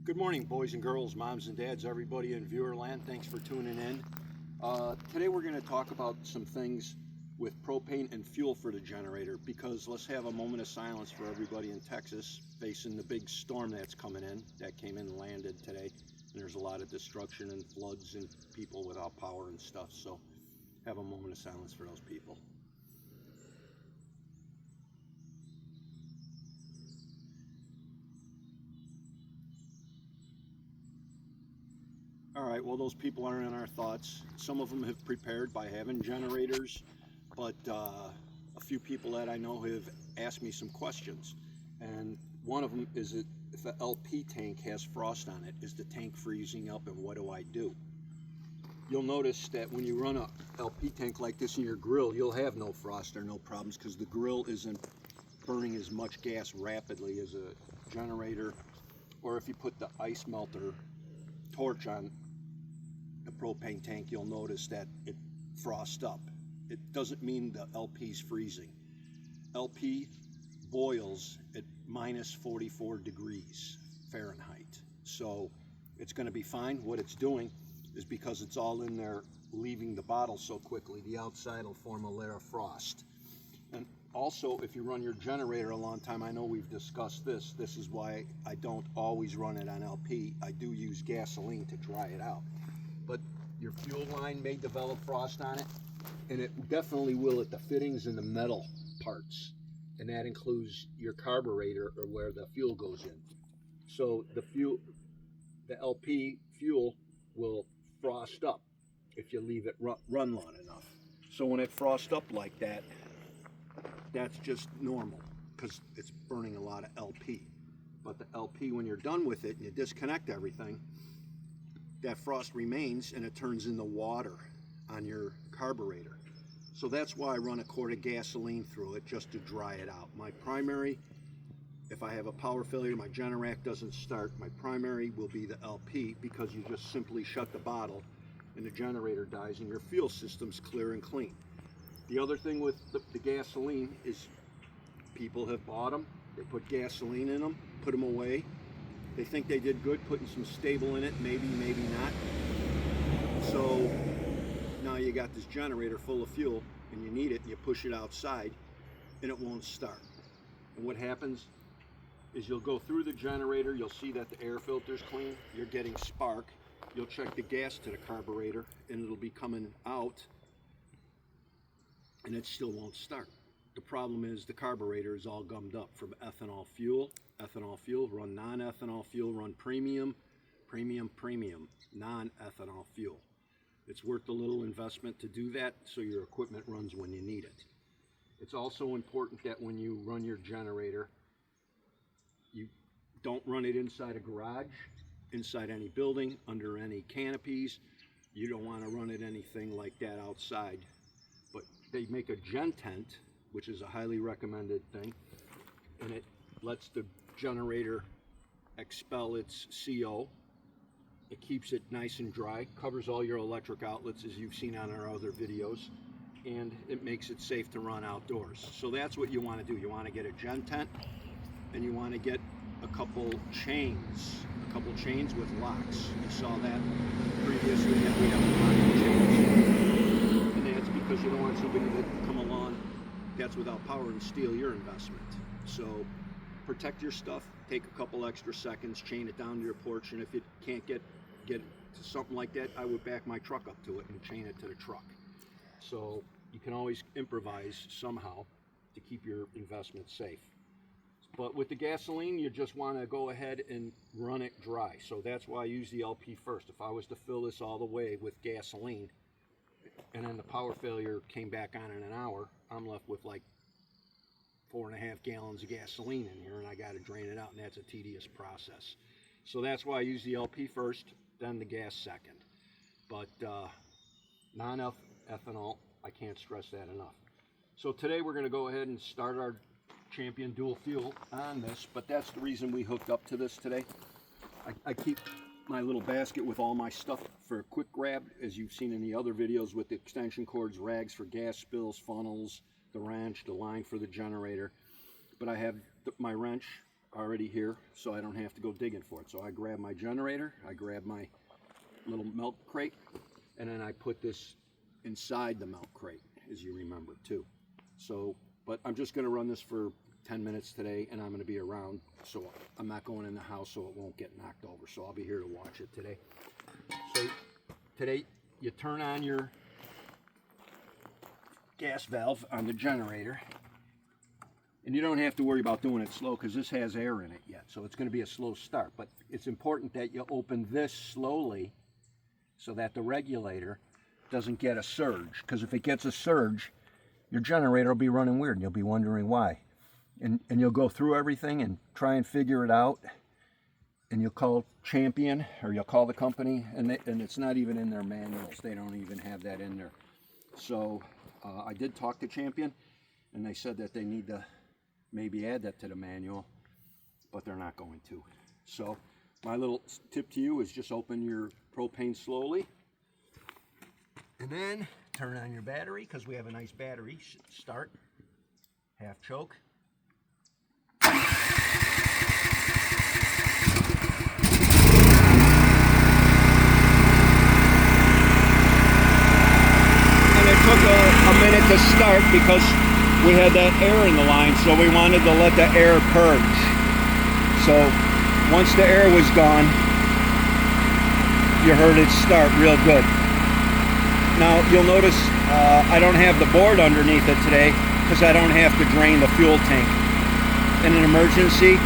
Good morning, boys and girls, moms and dads, everybody in viewer land. Thanks for tuning in. Today we're going to talk about some things with propane and fuel for the generator, because let's have a moment of silence for everybody in Texas facing the big storm that's coming in, that came in and landed today. And there's a lot of destruction and floods and people without power and stuff. So have a moment of silence for those people. All right, well, those people aren't in our thoughts. Some of them have prepared by having generators, but a few people that I know have asked me some questions. And one of them is, if the LP tank has frost on it, is the tank freezing up and what do I do? You'll notice that when you run a LP tank like this in your grill, you'll have no frost or no problems, because the grill isn't burning as much gas rapidly as a generator, or if you put the ice melter torch on the propane tank, you'll notice that it frosts up. It doesn't mean the LP's freezing. LP boils at minus 44 degrees Fahrenheit. So it's going to be fine. What it's doing is, because it's all in there leaving the bottle so quickly, the outside will form a layer of frost. And also, if you run your generator a long time, I know we've discussed this. This is why I don't always run it on LP. I do use gasoline to dry it out. But your fuel line may develop frost on it, and it definitely will at the fittings and the metal parts. And that includes your carburetor, or where the fuel goes in. So the LP fuel will frost up if you leave it run long enough. So when it frosts up like that, that's just normal, because it's burning a lot of LP. But the LP, when you're done with it and you disconnect everything, that frost remains and it turns into water on your carburetor. So that's why I run a quart of gasoline through it, just to dry it out. My primary, if I have a power failure, my Generac doesn't start, my primary will be the LP, because you just simply shut the bottle and the generator dies and your fuel system's clear and clean. The other thing with the gasoline is, people have bought them, they put gasoline in them, put them away. They think they did good putting some stable in it, maybe, maybe not. So now you got this generator full of fuel and you need it, and you push it outside and it won't start. And what happens is, you'll go through the generator, you'll see that the air filter's clean, you're getting spark, you'll check the gas to the carburetor and it'll be coming out, and it still won't start. The problem is the carburetor is all gummed up from ethanol fuel. Ethanol fuel, run non-ethanol fuel, run premium, non-ethanol fuel. It's worth a little investment to do that, so your equipment runs when you need it. It's also important that when you run your generator, you don't run it inside a garage, inside any building, under any canopies. You don't want to run it anything like that outside. But they make a gen tent, which is a highly recommended thing, and it lets the generator expel its CO. It keeps it nice and dry, covers all your electric outlets, as you've seen on our other videos, and it makes it safe to run outdoors. So that's what you want to do. You want to get a gen tent, and you want to get a couple chains with locks. You saw that previously, that we have a lock chains. And that's because you don't want somebody to come along that's without power and steal your investment. So protect your stuff, take a couple extra seconds, chain it down to your porch, and if you can't get to something like that, I would back my truck up to it and chain it to the truck. So you can always improvise somehow to keep your investment safe. But with the gasoline, you just want to go ahead and run it dry. So that's why I use the LP first. If I was to fill this all the way with gasoline, and then the power failure came back on in an hour, I'm left with like 4.5 gallons of gasoline in here, and I got to drain it out, and that's a tedious process. So that's why I use the LP first, then the gas second. But non-ethanol, I can't stress that enough. So today we're going to go ahead and start our Champion dual fuel on this, but that's the reason we hooked up to this today. I keep my little basket with all my stuff for a quick grab, as you've seen in the other videos, with the extension cords, rags for gas spills, funnels, the wrench, the line for the generator. But I have my wrench, already here, so I don't have to go digging for it. So I grab my generator, I grab my little milk crate, and then I put this inside the milk crate, as you remember too. So, but I'm just going to run this for 10 minutes today, and I'm going to be around, so I'm not going in the house so it won't get knocked over. So I'll be here to watch it today. So today you turn on your gas valve on the generator, and you don't have to worry about doing it slow because this has air in it yet, so it's going to be a slow start. But it's important that you open this slowly so that the regulator doesn't get a surge, because if it gets a surge, your generator will be running weird and you'll be wondering why. And you'll go through everything and try and figure it out, and you'll call Champion, or you'll call the company, and it's not even in their manuals. They don't even have that in there. So I did talk to Champion, and they said that they need to maybe add that to the manual, but they're not going to. So my little tip to you is just open your propane slowly, and then turn on your battery, because we have a nice battery. Start, half choke. Took a minute to start because we had that air in the line, so we wanted to let the air purge. So once the air was gone, you heard it start real good. Now you'll notice I don't have the board underneath it today because I don't have to drain the fuel tank. In an emergency,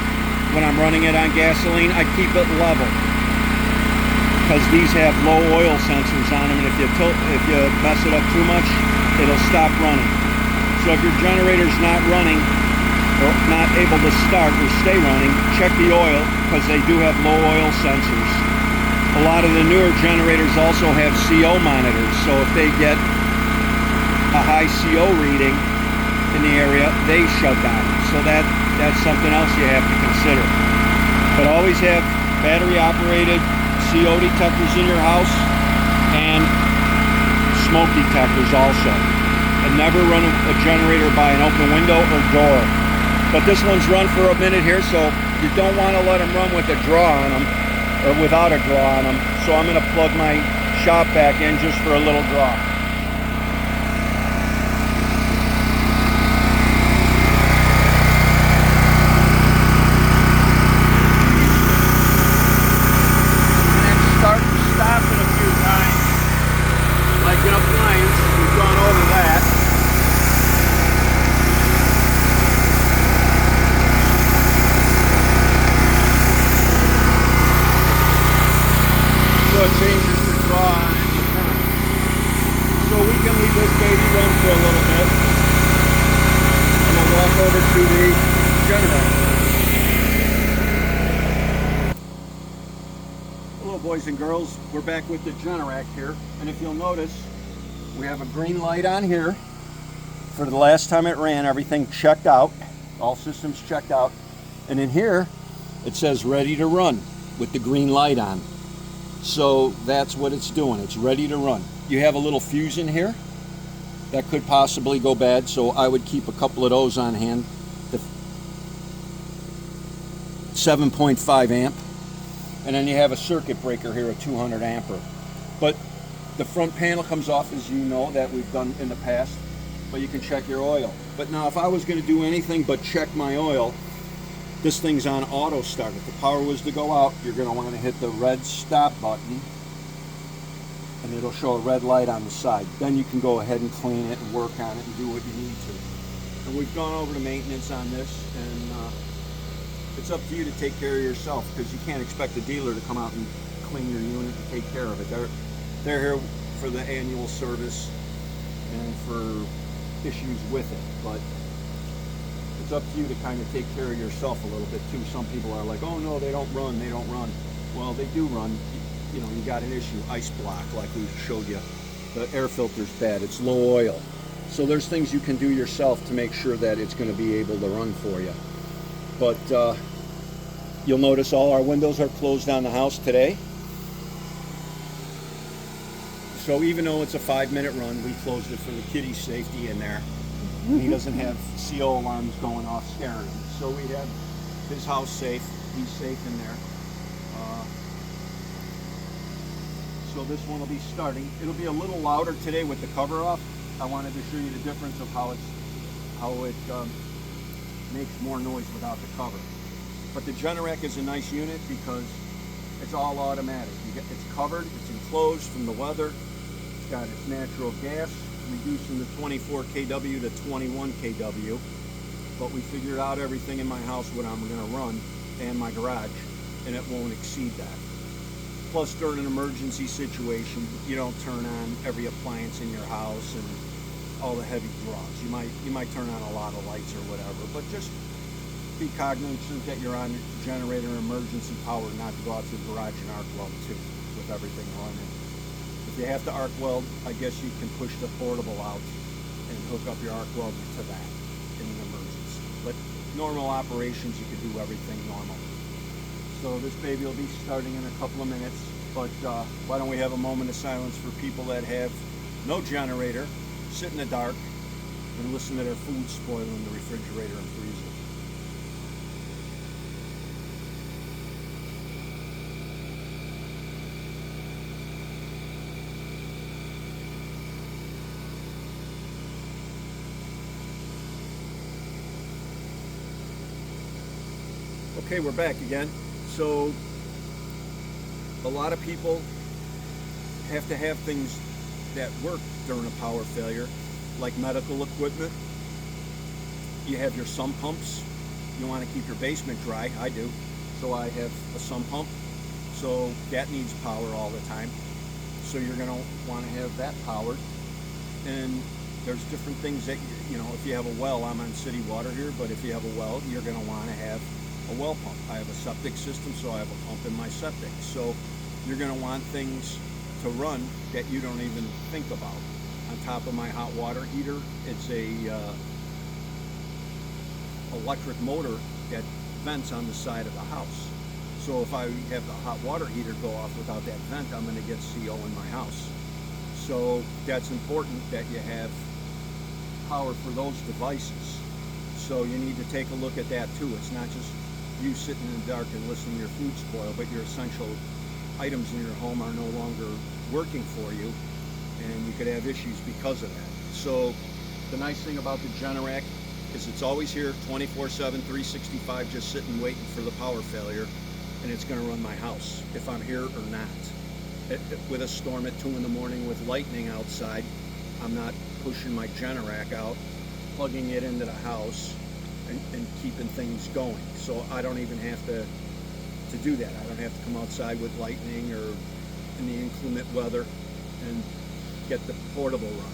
when I'm running it on gasoline, I keep it level, because these have low oil sensors on them, and if you mess it up too much, it'll stop running. So if your generator's not running or not able to start or stay running, check the oil, because they do have low oil sensors. A lot of the newer generators also have CO monitors, so if they get a high CO reading in the area, they shut down. So that's something else you have to consider. But always have battery operated CO detectors in your house and smoke detectors also. And never run a generator by an open window or door. But this one's run for a minute here, so you don't want to let them run with a draw on them, or without a draw on them. So I'm going to plug my shop back in just for a little draw. Boys and girls, we're back with the Generac here, and if you'll notice, we have a green light on here. For the last time it ran, everything checked out, all systems checked out, and in here it says ready to run with the green light on. So that's what it's doing, it's ready to run. You have a little fuse in here that could possibly go bad, so I would keep a couple of those on hand. The 7.5 amp. And then you have a circuit breaker here, a 200 ampere. But the front panel comes off, as you know, that we've done in the past, but you can check your oil. But now if I was going to do anything but check my oil, this thing's on auto start. If the power was to go out, you're going to want to hit the red stop button, and it'll show a red light on the side. Then you can go ahead and clean it and work on it and do what you need to. And we've gone over the maintenance on this, and it's up to you to take care of yourself, because you can't expect a dealer to come out and clean your unit and take care of it. They're here for the annual service and for issues with it, but it's up to you to kind of take care of yourself a little bit too. Some people are like, oh no, they don't run. Well, they do run. You know, you got an issue, ice block, like we showed you. The air filter's bad, it's low oil. So there's things you can do yourself to make sure that it's going to be able to run for you. But you'll notice all our windows are closed on the house today. So even though it's a 5-minute run, we closed it for the kitty's safety in there. He doesn't have CO alarms going off scaring him. So we have his house safe. He's safe in there. So this one will be starting. It'll be a little louder today with the cover off. I wanted to show you the difference of how it makes more noise without the cover. But the Generac is a nice unit because it's all automatic. It's covered, it's enclosed from the weather. It's got its natural gas, reducing the 24 kW to 21 kW. But we figured out everything in my house what I'm going to run and my garage, and it won't exceed that. Plus, during an emergency situation, you don't turn on every appliance in your house and all the heavy draws. You might turn on a lot of lights or whatever, but just be cognizant that you're on generator emergency power, not to go out to the garage and arc weld too, with everything running. If you have to arc weld, I guess you can push the portable out and hook up your arc welder to that in an emergency. But normal operations, you can do everything normal. So this baby will be starting in a couple of minutes, but why don't we have a moment of silence for people that have no generator, sit in the dark, and listen to their food spoil in the refrigerator and freezer. Okay, we're back again. So a lot of people have to have things that work during a power failure, like medical equipment. You have your sump pumps. You want to keep your basement dry. I do. So I have a sump pump. So that needs power all the time. So you're going to want to have that powered. And there's different things that, if you have a well, I'm on city water here, but if you have a well, you're going to want to have a well pump. I have a septic system, so I have a pump in my septic. So you're going to want things to run that you don't even think about. On top of my hot water heater, it's a electric motor that vents on the side of the house. So if I have the hot water heater go off without that vent, I'm going to get CO in my house. So that's important that you have power for those devices. So you need to take a look at that too. It's not just you sitting in the dark and listening to your food spoil, but your essential items in your home are no longer working for you, and you could have issues because of that. So the nice thing about the Generac is it's always here 24/7, 365, just sitting waiting for the power failure, and it's going to run my house if I'm here or not. With a storm at 2 in the morning with lightning outside, I'm not pushing my Generac out, plugging it into the house, and keeping things going. So I don't even have to do that. I don't have to come outside with lightning or in the inclement weather and get the portable run.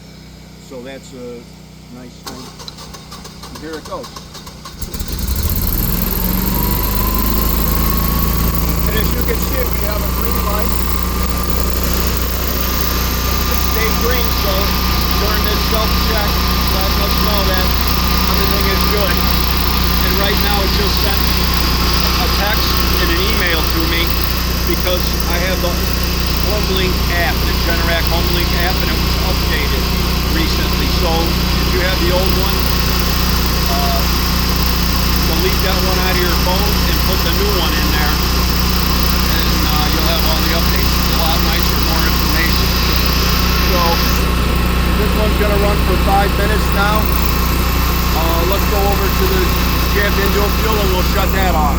So that's a nice thing. And here it goes. And as you can see, we have a green light. It stayed green, so during this self-check, letting us know that everything is good. And right now it just sent a text and an email to me because I have the HomeLink app, the Generac HomeLink app, and it was updated recently. So if you have the old one, delete that one out of your phone and put the new one in there, and you'll have all the updates. It's a lot nicer, more information. So this one's going to run for 5 minutes now. Let's go over to the champion dual fuel and we'll shut that off.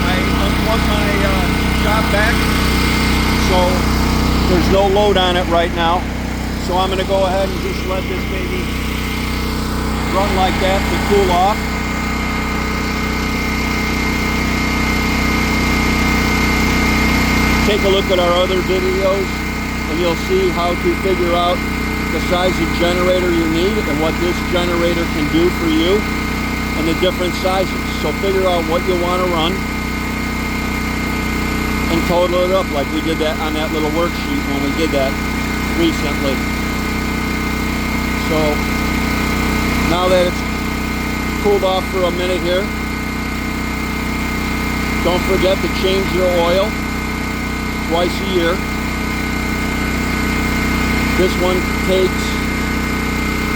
I unplugged my shop vac, so there's no load on it right now. So I'm going to go ahead and just let this baby run like that to cool off. Take a look at our other videos and you'll see how to figure out the size of generator you need and what this generator can do for you and the different sizes. So figure out what you want to run and total it up like we did that on that little worksheet when we did that recently. So now that it's cooled off for a minute here, Don't forget to change your oil twice a year. This one takes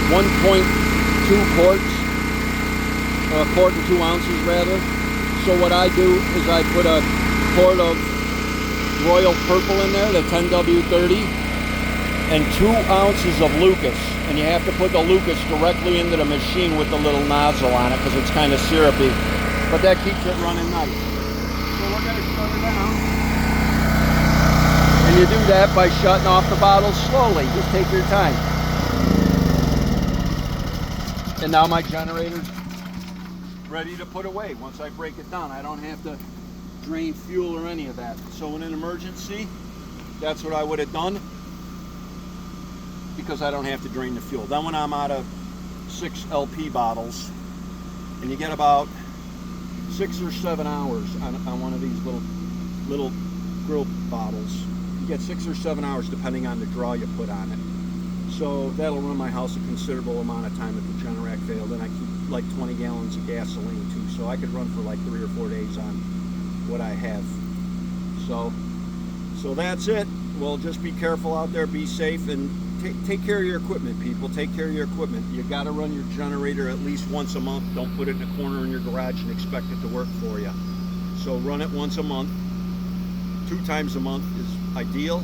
1.2 quarts, or a quart and 2 ounces rather. So what I do is I put a quart of Royal Purple in there, the 10W30, and 2 ounces of Lucas. And you have to put the Lucas directly into the machine with the little nozzle on it because it's kind of syrupy. But that keeps it running nice. So we're going to shut it down. And you do that by shutting off the bottle slowly. Just take your time. And now my generator's ready to put away. Once I break it down, I don't have to drain fuel or any of that. So in an emergency, that's what I would have done, because I don't have to drain the fuel. Then when I'm out of 6 LP bottles, and you get about 6 or 7 hours on one of these little grill bottles, you get 6 or 7 hours depending on the draw you put on it. So that'll run my house a considerable amount of time if the Generac failed. And I keep like 20 gallons of gasoline too, so I could run for like 3 or 4 days on what I have. So that's it. Well, just be careful out there, be safe, and take care of your equipment, people. Take care of your equipment. You got to run your generator at least once a month. Don't put it in a corner in your garage and expect it to work for you. So run it once a month. 2 times a month is ideal.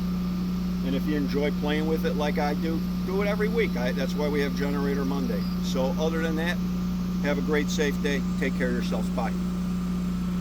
And if you enjoy playing with it like I do it every week. That's why we have Generator Monday. So other than that, have a great, safe day. Take care of yourselves. Bye.